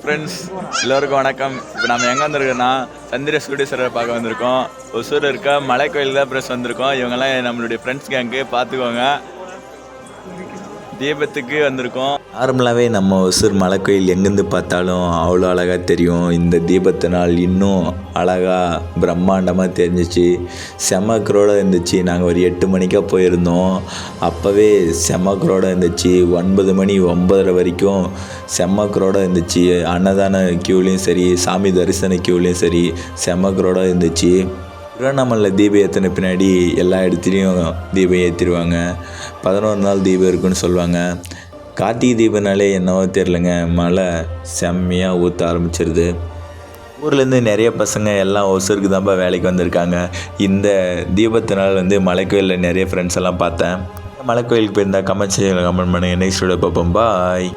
Friends எல்லோருக்கும் வணக்கம். இப்போ நம்ம எங்கே வந்திருக்கோன்னா சந்திர சூடீஸ்வரரை பார்க்க வந்திருக்கோம். ஒசூர் இருக்க மலை கோயில் தான் ப்ரெஸ் வந்திருக்கோம். இவங்கெல்லாம் நம்மளுடைய ஃப்ரெண்ட்ஸ் கேங்கு, பார்த்துக்கோங்க. தீபத்துக்கு வந்திருக்கோம். நார்மலாகவே நம்ம ஒசூர் மலை கோயில் எங்கேருந்து பார்த்தாலும் அவ்வளோ அழகாக தெரியும். இந்த தீபத்தினால் இன்னும் அழகாக பிரம்மாண்டமாக தெரிஞ்சிச்சு. செம்ம க்ரௌடாக இருந்துச்சு. நாங்கள் ஒரு 8 மணிக்காக போயிருந்தோம். அப்போவே செம்ம க்ரௌடாக இருந்துச்சு. 9 மணி 9:30 வரைக்கும் செம்ம க்ரௌடாக இருந்துச்சு. அன்னதான க்யூலையும் சரி, சாமி தரிசன க்யூலையும் சரி செம்ம க்ரௌடாக இருந்துச்சு. திருவண்ணாமலையில் தீபம் ஏற்றின பின்னாடி எல்லா இடத்துலையும் தீபம் ஏற்றிடுவாங்க. 11 நாள் தீபம் இருக்குன்னு சொல்லுவாங்க. கார்த்திகை தீபனாலே என்னவோ தெரிலங்க, மழை செம்மையாக ஊற்ற ஆரம்பிச்சிருது. ஊர்லேருந்து நிறைய பசங்க எல்லாம் ஒசூருக்கு தான்ப்பா வேலைக்கு வந்திருக்காங்க. இந்த தீபத்தினால் மலை கோயிலில் நிறைய ஃப்ரெண்ட்ஸ் எல்லாம் பார்த்தேன். மலை கோயிலுக்கு போயிருந்தால் கமெண்ட் பண்ணுங்கள். நெக்ஸ்ட் வீடியோ பார்ப்போம். பாய்.